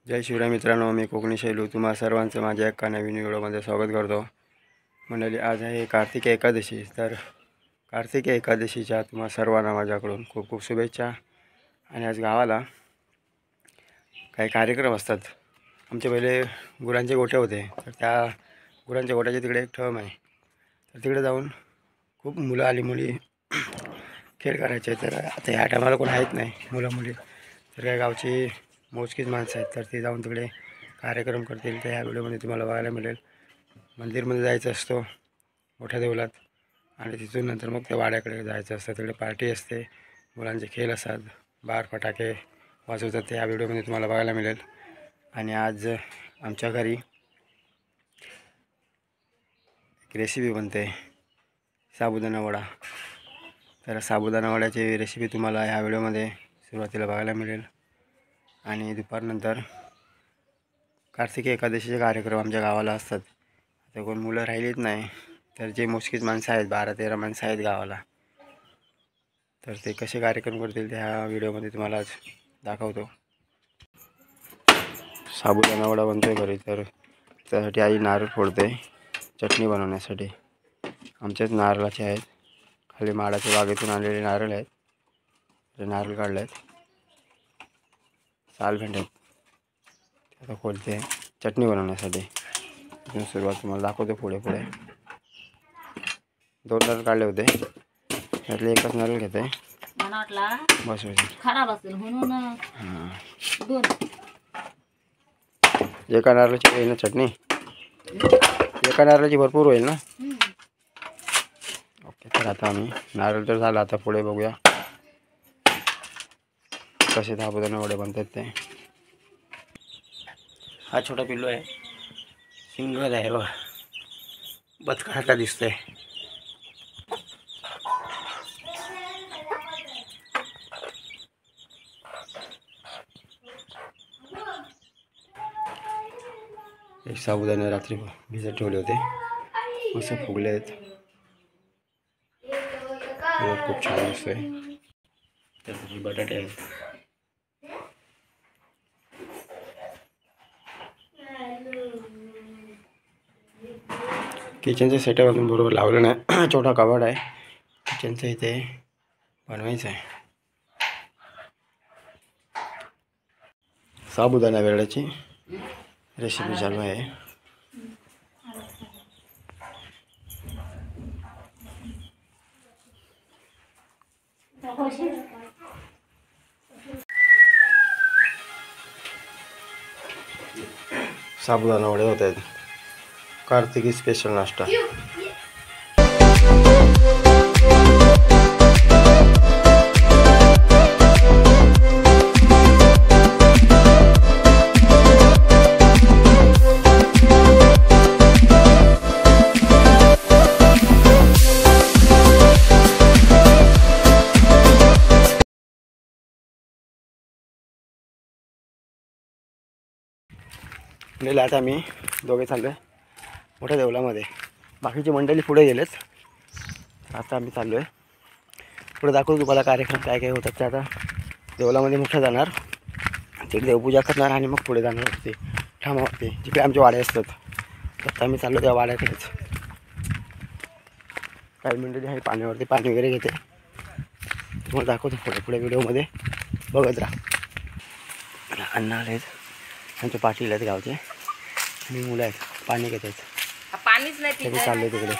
जय शिवराय मित्रांनो, मी कोकणी शैलू तुम्हा सर्वांचं माझ्या एका नवीन व्हिडिओमध्ये स्वागत करतो। मंडळी, आज आहे कार्तिकी एकादशी। तर कार्तिकी एकादशीच्या तुम्हा सर्वांना माझ्याकडून खूप खूप शुभेच्छा। आणि आज गावाला काही कार्यक्रम असतात। आमचे पहिले गुरांचे गोठे होते, तर त्या गुरांच्या गोठ्याच्या तिकडे एक ठम आहे, तर तिकडे जाऊन खूप मुलं आली मुली खेळ करायचे। तर आता ह्या टायमाला कोण आहेत नाही मुलं मुली, तर काय गावची मोजकीच माणसं आहेत, तर ते जाऊन तिकडे कार्यक्रम करतील। तर ह्या व्हिडिओमध्ये तुम्हाला बघायला मिळेल। मंदिरमध्ये जायचं असतो मोठ्या देवळात, आणि तिथून नंतर मग त्या वाड्याकडे जायचं असतं। तिकडे पार्टी असते, मुलांचे खेळ असतात, बार फटाके वाजवतात। ते ह्या व्हिडिओमध्ये तुम्हाला बघायला मिळेल। आणि आज आमच्या घरी एक रेसिपी बनते, साबुदाणा वडा। तर साबुदाणा वड्याची रेसिपी तुम्हाला ह्या व्हिडिओमध्ये सुरुवातीला बघायला मिळेल। आणि दुपारनंतर कार्तिकी एकादशीचे कार्यक्रम आमच्या गावाला असतात। आता कोण मुलं राहिलीच नाही, तर जे मोजकीच माणसं आहेत, 12-13 माणसं आहेत गावाला, तर ते कसे कार्यक्रम करतील त्या व्हिडिओमध्ये तुम्हाला आज दाखवतो। साबुदाणा वडा बनतोय घरी, तर त्यासाठी आई नारळ फोडते चटणी बनवण्यासाठी। आमच्याच नारळाचे आहेत, खाली माडाच्या बागेतून आणलेले नारळ आहेत, ते नारळ काढले आहेत, साल भेंडे आता खोलते चटणी बनवण्यासाठी। इथून सुरुवात तुम्हाला दाखवते पुढे पुढे। 2 नारळ काढले होते, त्यातले एकच नारळ घेते, बस खराब असेल म्हणून। एका नारळाची होईल ना चटणी? एका नारळाची भरपूर होईल ना? ओके, तर आता आम्ही नारळ तर झाला, आता पुढे बघूया कसे साबुदाणा वडे बनतात ते। हा छोटा पिल्लू आहे, सिंगल आहे बघा, बचकासारखा दिसतोय। एक साबुदाणे रात्री भिजत ठेवले होते, मस्त फुगले आहेत, खूप छान दिसतोय। तर बटाटे आहेत, किचनचं सेटअप अजून बरोबर लावलं नाही, छोटा कबाड आहे किचनचं, इथे बनवायचं आहे। साबुदाणा वड्याची रेसिपी चालू आहे। साबुदाणा वडे होत आहेत, कार्तिकी स्पेशल नाश्ता। आता आम्ही दोघे चाललो आहे मोठ्या देवळामध्ये, बाकीची मंडळी पुढे गेलेत। आता आम्ही चाललो आहे पुढे, दाखवू तुम्हाला कार्यक्रम काय काय होतात ते। आता देवळामध्ये मोठं जाणार, तिकडे देवपूजा करणार आणि मग पुढे जाणार होते ठामावरती, जिकडे आमचे वाडे असतात। आता आम्ही चाललो त्या वाड्याकडेच। काही मंडळी आहे पाण्यावरती, पाणी वगैरे घेते, तुम्हाला दाखवतो पुढे पुढे व्हिडिओमध्ये, बघत राहा। अण्णा आले आहेत, आमचे पाटील आहेत गावचे, आणि मुलं आहेत पाणी घेत आहेत, पाणीच नाही चाललंय तिकडे।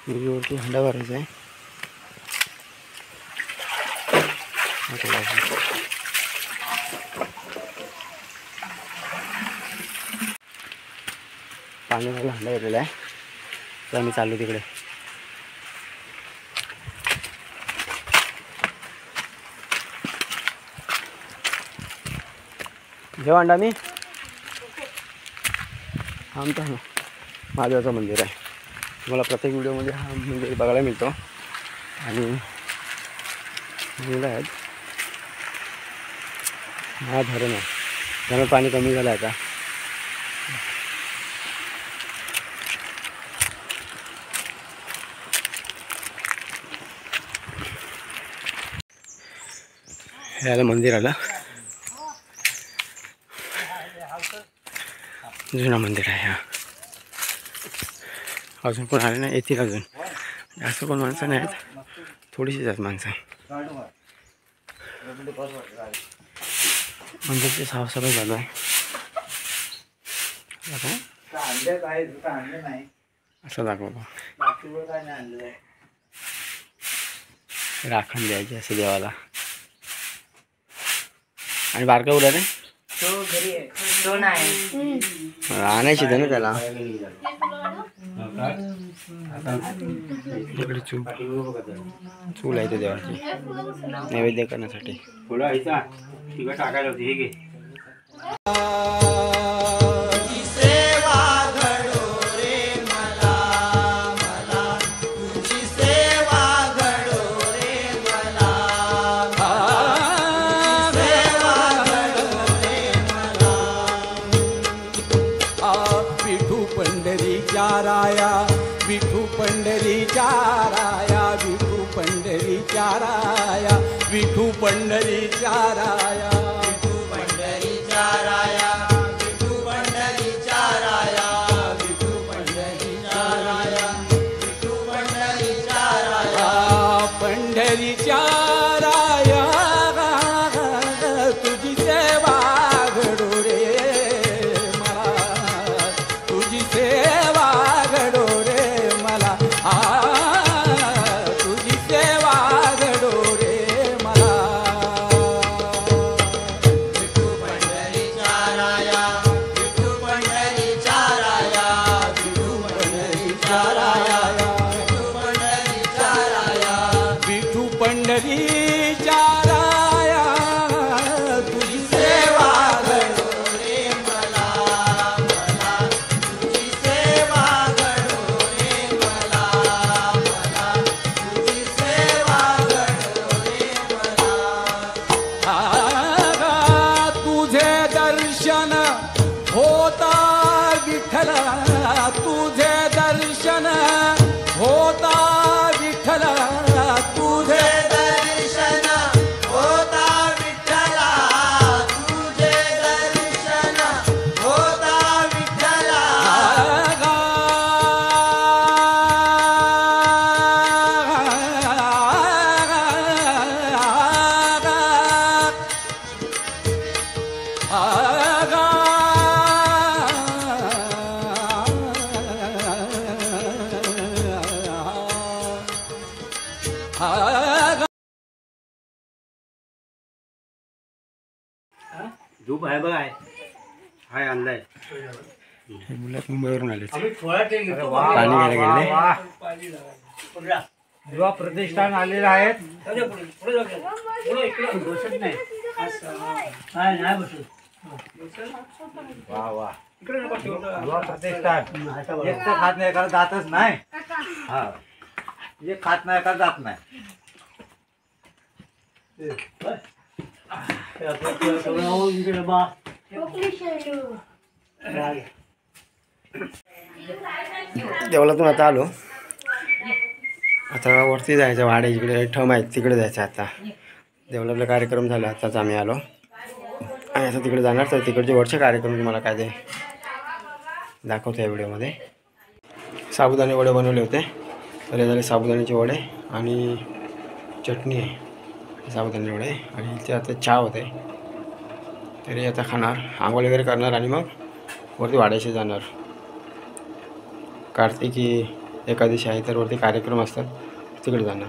विहिरीवरती हंडा भरायचा आहे, पाणी भरायला हंडा भरलेला आहे, तर आम्ही चाललो तिकडे। जेव्हा अंडा मी आमचं महादेवाचं मंदिर आहे, तुम्हाला प्रत्येक व्हिडिओमध्ये हा मंदिर बघायला मिळतो। आणि मुलं आहेत. हा धरण आहे, त्यामुळे पाणी कमी झालं आता. हे आलं मंदिर आलं, जुना मंदिर आहे. हा अजून कोण आले नाही, येतील अजून. जास्त कोण माणसं नाही आहेत, थोडीशीच आहेत माणसं. मंदिरची साफसफाई चालू आहे. असं दाखवतो, राखण द्यायची असं देवाला. आणि बारका उडा रे आणायची ना त्याला. इकडे चूल आहे ते देवाची नैवेद्य करण्यासाठी. टाकायला होती हे घे. विठू पंढरीच्या राया, विठू पंढरीच्या राया, विठू पंढरीच्या राया, विठू पंढरीच्या राया, विठू पंढरीच्या राया, विठू पंढरीच्या राया, विठू पंढरीच्या राया, पंढरीच्या राया तुझी सेवा घडू रे मला, तुझी सेवा घडू रे मला, तुझी सेवा घडू रे मला. विठू पंढरीच्या राया, विठू पंढरीच्या राया, विठू पंढरीच्या राया, विठू पंढरीच्या राया, विठू पंढरीच्या राया तुझी सेवा घडू रे मला, मला तुझी सेवा घडू रे मला, मला तुझी सेवा घडू रे मला. तुझे दर्शन होता विठ्ठल, तुझे दर्शन होता विठ्ठल, तुझे दर्शन होता विठ्ठल, तुझे दर्शन होता विठ्ठल. धूप आहे बघा, हाय आणलाय. हे मुलं मुंबईवरून आले, पाणी घ्यायला गेले. युवा प्रतिष्ठान आलेले आहेत. वा वा, युवा प्रतिष्ठान एक तर खात नाही, एखादा जातच नाही. हा, एक खात नाही, एखादा जात नाही. देवळातून आता आलो, आता वरती जायचं. वाडे इकडे ठम आहेत, तिकडे जायचं. आता देवळातला कार्यक्रम झाला, आताच आम्ही आलो आणि आता तिकडे जाणार. तर तिकडचे वरचे कार्यक्रम तुम्हाला काय ते दाखवतो या व्हिडिओमध्ये. साबुदाणे वडे बनवले होते, तर हे झाले साबुदाण्याचे वडे आणि चटणी आहे. साबुदाणे वडे आणि इथे आता चहा होते. तरी आता खाणार, आंघोळ वगैरे करणार आणि मग वरती वाड्याशी जाणार. कार्तिकी एकादशी आहे, तर वरती कार्यक्रम असतात, तिकडे जाणार.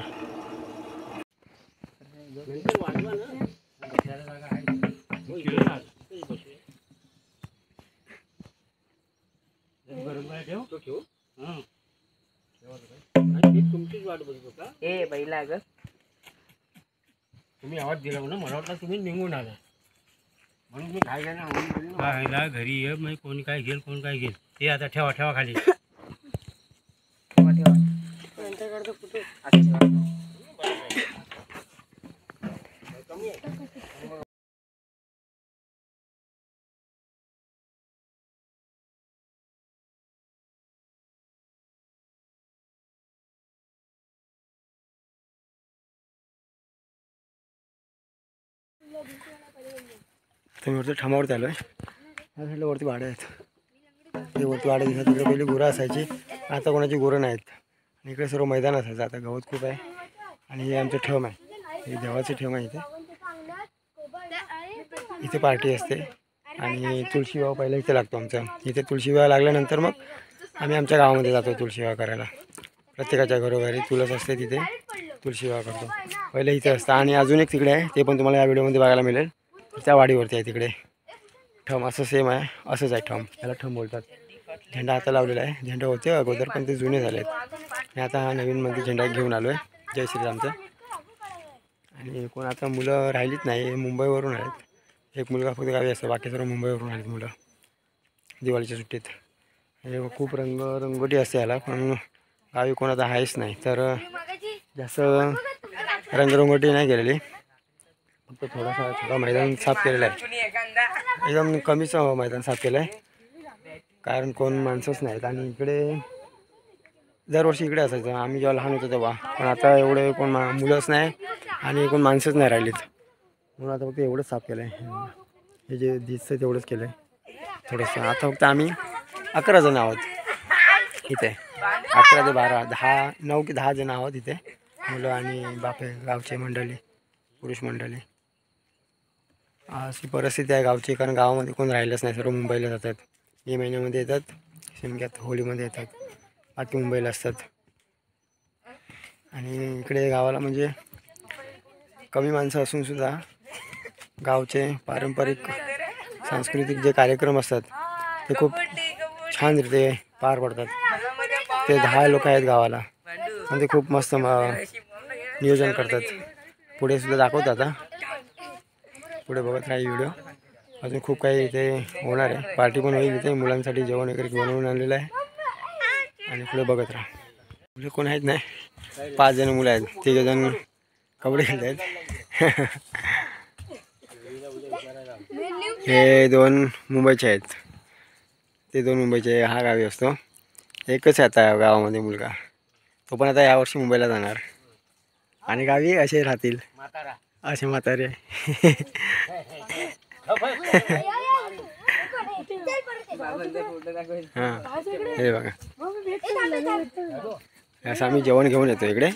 तुमचीच वाट बघतो का? ए बैला ग, तुम्ही आवाज दिला म्हणून मला वाटलं तुम्ही निघून आला, म्हणून मी काय घ्या घरी ये. मग कोण काय घेईल, कोण काय घेईल ते आता ठेवा ठेवा खाली. तर मी वरती ठामावरती आलो आहे. या साईडला वरती वाडे आहेत. ते वरती वाडे दिसतात. तिकडे पहिली गुरं असायची, आता कोणाची गुरं नाहीत. आणि इकडे सर्व मैदान असायचं. आता गवत खूप आहे. आणि हे आमचं ठेम आहे, हे देवाचे ठेम आहे. इथे पार्टी असते. आणि तुळशी विवाह पहिला इथे लागतो आमचा. इथे तुळशी विवाह लागल्यानंतर मग आम्ही आमच्या गावामध्ये जातो तुळशी विवाह करायला. प्रत्येकाच्या घरोघरी तुळस असते, तिथे तुळशी विवाह करतो. पहिले इथे असतं. आणि अजून एक तिकडे आहे, ते पण तुम्हाला या व्हिडिओमध्ये बघायला मिळेल. त्या वाडीवरती आहे तिकडे ठम. असं सेम आहे, असंच आहे ठम. त्याला ठम बोलतात. झेंडा आता लावलेला आहे. झेंडा होते अगोदर, पण ते जुने झाले आहेत. मी आता हा नवीनमध्ये झेंडा घेऊन आलो आहे, जय श्रीरामचा. आणि कोण आता मुलं राहिलीच नाही, मुंबईवरून आहेत. एक मुलगा फक्त गावी असतो, बाकी सर्व मुंबईवरून आलेत मुलं दिवाळीच्या सुट्टीत. हे खूप रंगोटी असते याला, पण गावी कोण आता आहेच नाही. तर जास्त रंगरंगोटी नाही केलेली, फक्त थोडासा छोटा मैदान साफ केलेला आहे. एकदम कमीच मैदान साफ केलं आहे, कारण कोण माणसंच नाहीत. आणि इकडे दरवर्षी इकडे असायचं आम्ही जेव्हा लहान होतो तेव्हा. पण आता एवढे कोण मुलंच नाही आणि कोण माणसंच नाही राहिलीत, म्हणून आता फक्त एवढंच साफ केलं आहे. हे जे दिसतं तेवढंच केलं आहे थोडंसं. आता फक्त आम्ही 11 जण आहोत इथे. 11 ते 12, 9 की 10 जण आहोत इथे, मुलं आणि बापे गावचे मंडळी, पुरुष मंडळी. अशी परिस्थिती आहे गावची, कारण गावामध्ये कोण राहिलंच नाही, सर्व मुंबईला जातात. मे महिन्यामध्ये येतात, शिमग्यात होळीमध्ये येतात, बाकी मुंबईला असतात. आणि इकडे गावाला म्हणजे कमी माणसं असूनसुद्धा गावचे पारंपरिक सांस्कृतिक जे कार्यक्रम असतात ते खूप छान रीते पार पडतात. ते 10 लोक आहेत गावाला, आणि ते खूप मस्त नियोजन करतात. पुढे सुद्धा दाखवतात. आता पुढे बघत राहा व्हिडिओ, अजून खूप काही इथे होणार आहे. पार्टी पण होईल इथे, मुलांसाठी जेवण वगैरे बनवून आणलेलं आहे. आणि पुढे बघत राहा. मुलं कोण आहेत नाही, 5 जण मुलं आहेत. 3 जण कबड्डी खेळत आहेत. हे 2 मुंबईचे आहेत, ते 2 मुंबईचे. हा गावी असतो. एकच आहे आता गावामध्ये मुलगा, तो पण आता यावर्षी मुंबईला जाणार. आणि गावी असे राहतील, असे म्हातारे. हां, हे बघा, असं आम्ही जेवण घेऊन येतो इकडे.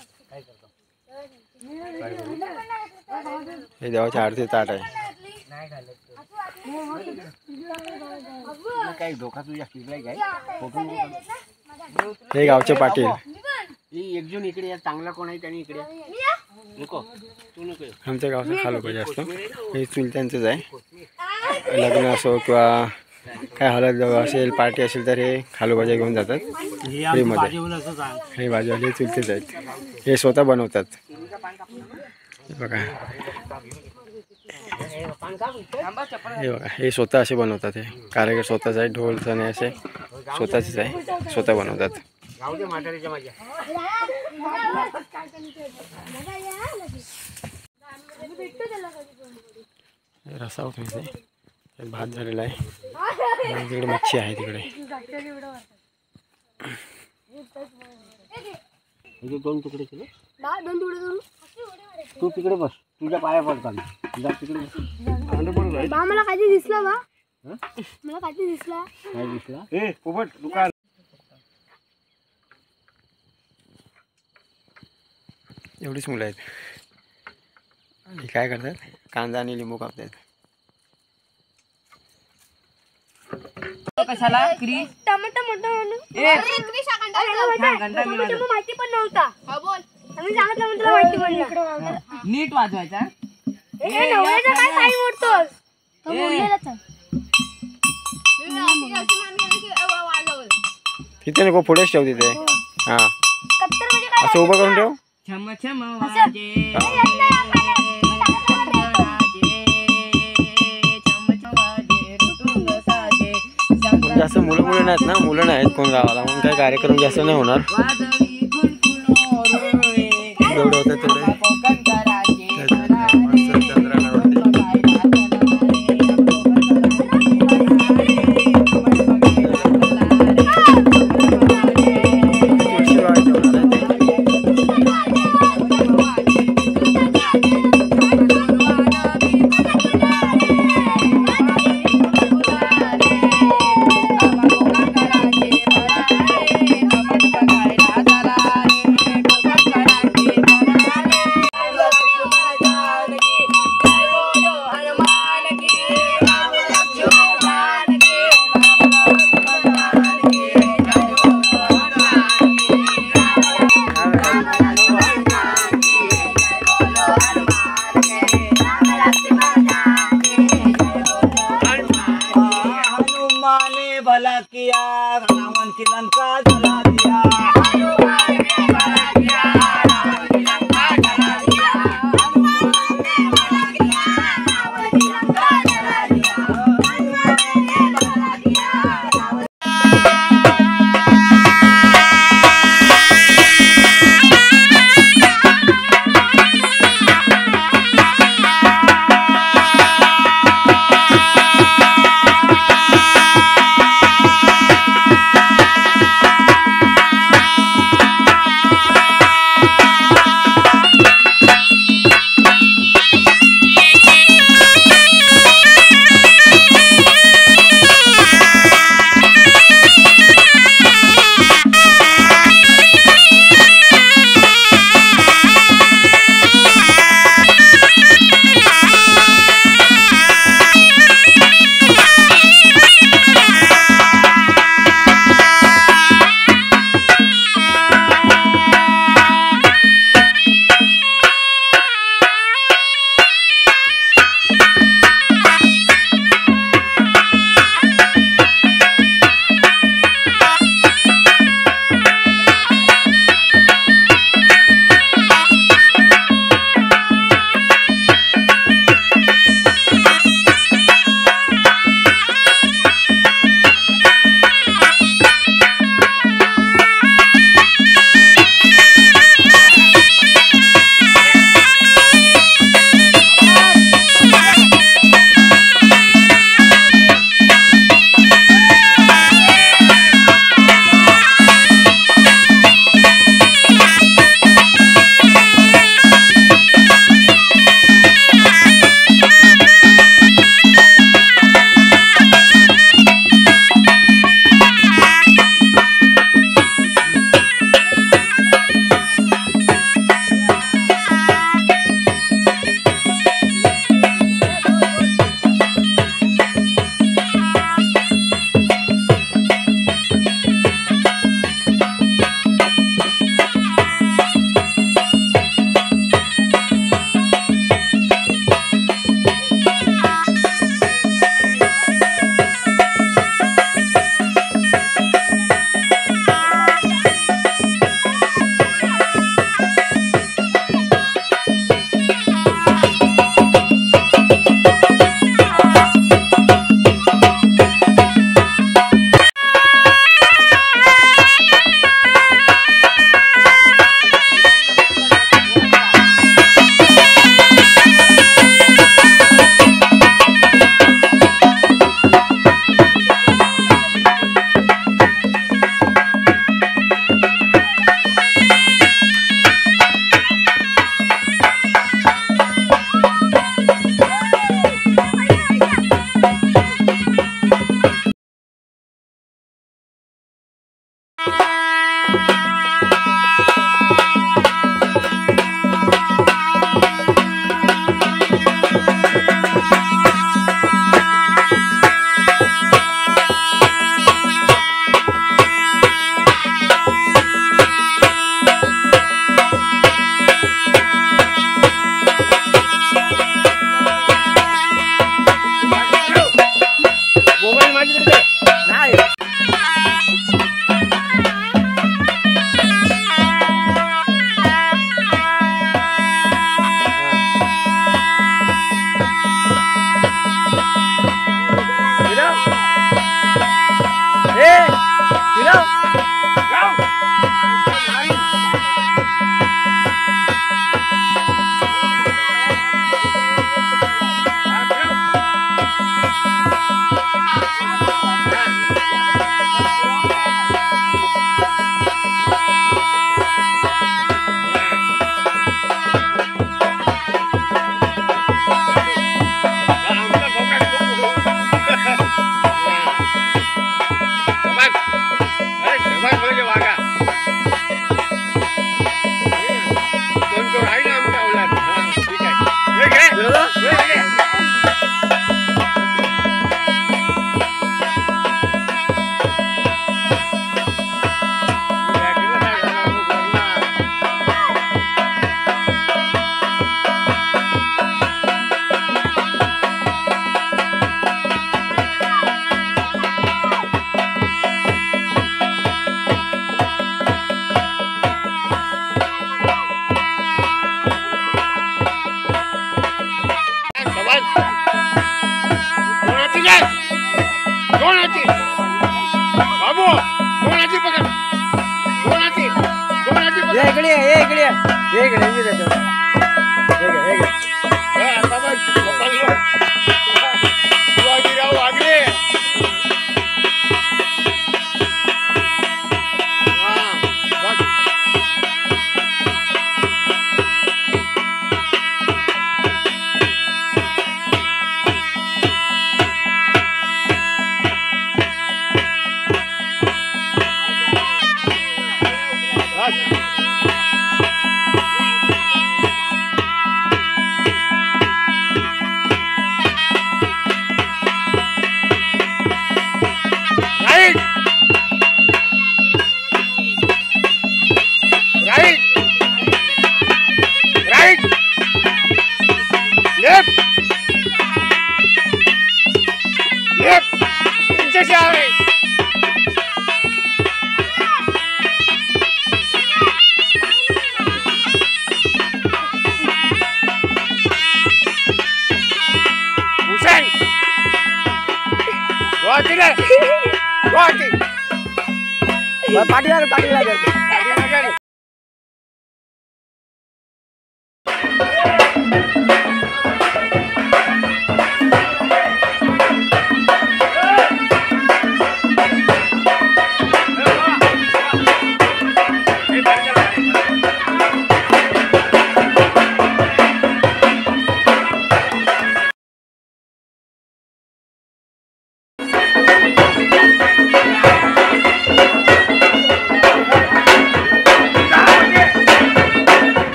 हे देवाची आरती ताट आहे. हे गावचे पाटील. एकजण इकडे या, चांगला कोण आहे त्याने इकडे नको, तू नको. आमच्या गावचा खालोबा असतो. हे चुलत्यांचंच आहे. लग्न असो किंवा काय हळद असेल, पार्टी असेल, तर हे खालोबाजा घेऊन जातात फ्रीमध्ये. हे भाजीवाले चुलतेच आहेत, हे स्वतः बनवतात. बघा, हे बघा, हे स्वतः असे बनवतात. हे कारागीर स्वतःच आहे. ढोल चणे असे स्वतःचेच आहे, स्वतः बनवतात. रस्सा होतो इथे, भात झालेला आहे. आणि तिकडे मच्छी आहे तिकडे. दोन तुकडे केले, तू तिकडे बस, तुझ्या पाया पडतात. तिकडे मला काहीतरी दिसला बा, मला काहीतरी दिसला. काय दिसला? ए पोपट दुकान. एवढीच मुलं आहेत. आणि काय करतात, कांदा आणि लिंबू कापतात. कशाला क्री टमाटा मोठा माहिती पण नव्हता. आम्ही सांगितलं म्हणून तुला माहिती पडलं. नीट वाजवायचा. नवऱ्याचा काय साई मोडतोस, तो बोललेलाच आहे. तिथे नको, पुढेच ठेव तिथे. हां, कत्तर म्हणजे काय? असं उभं करून ठेव. छम छम वाजे, जास्त मुलं नाहीत ना, मुलं नाहीत कोण गावाला, म्हणून काही कार्यक्रम जास्त नाही होणार. जेवढं होतं तेवढे. की लंका जला दिया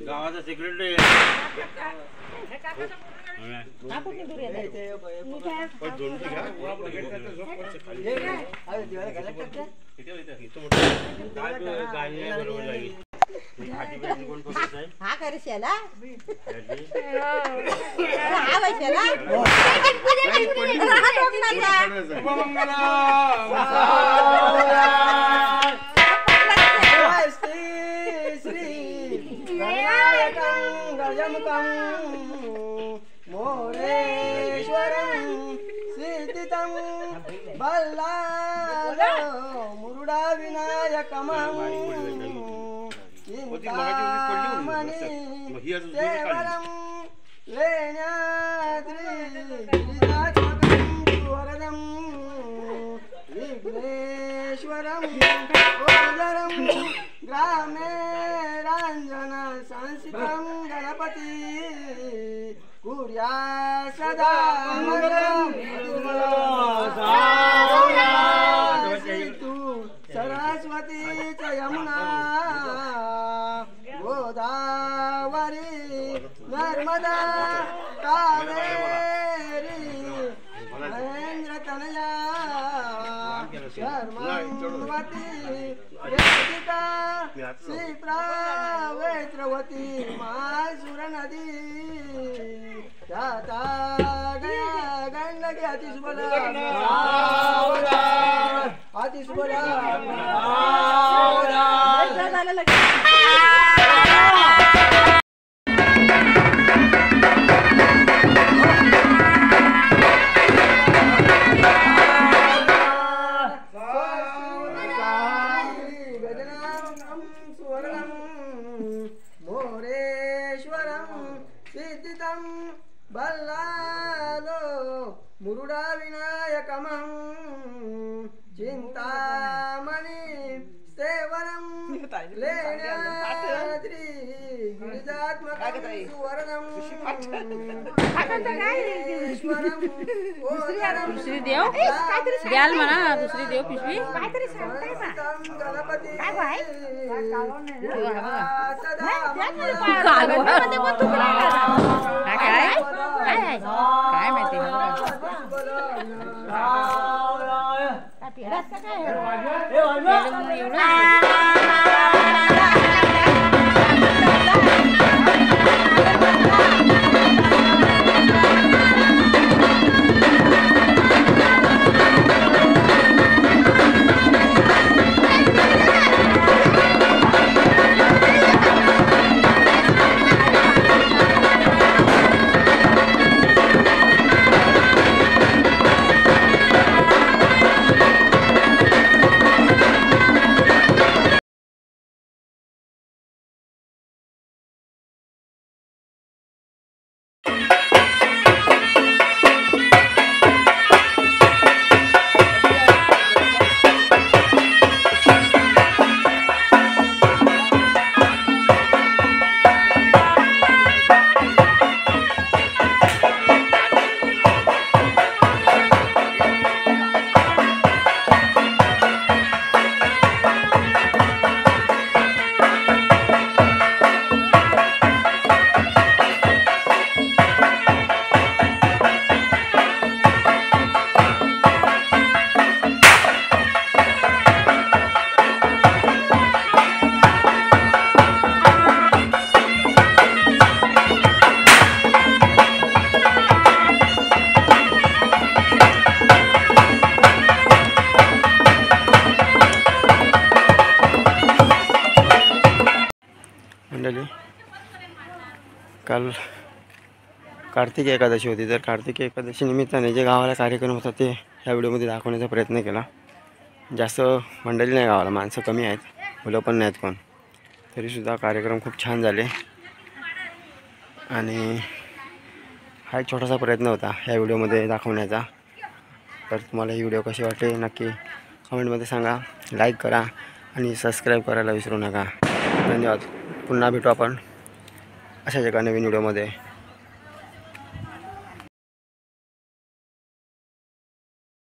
गावाचा सेक्रेटरी हा करे शेला हा बाई शेला मोरेश्वरं सिद्धितं बल्लालो मुरुडा विनायकमं चिंतामणि सेवरं लेण्याद्रि गिरिजात्मकं सुवरदं विघ्नेश्वरं ओजरं ग्रामे रञ्जन संस्थितं गणपति कुर्या सदा तु सरस्वती च यमुना गोदावरी नर्मदा कावेरी महेंद्र तनया शर्मवती वेदिका क्षिप्रावेत्रवती मासुर नदी जाता गया गंडकी अतिशुभला अतिशुभला बल्लालो मुरुडा विनायकमं चिंतामणि सेवरं लेण्याद्रि गिरिजात्मकं सुवरदं दुसरी देव द्याल म्हणा दुसरी देव पिशवी गणपती काय माहिती एवढं काल कार्तिकी एकादशी होती, तर कार्तिकी एकादशी निमित्ताने जे गावाला कार्यक्रम होता ते ह्या व्हिडिओमध्ये दाखवण्याचा प्रयत्न केला. जास्त मंडळी नाही गावाला, माणसं कमी आहेत, मुलं पण नाहीत कोण, तरीसुद्धा कार्यक्रम खूप छान झाले. आणि हा एक छोटासा प्रयत्न होता ह्या व्हिडिओमध्ये दाखवण्याचा. तर तुम्हाला ही व्हिडिओ कशी वाटते नक्की कमेंटमध्ये सांगा. लाईक करा आणि सबस्क्राईब करायला विसरू नका. धन्यवाद. पुन्हा भेटू आपण अशाच एका नवीन व्हिडिओमध्ये.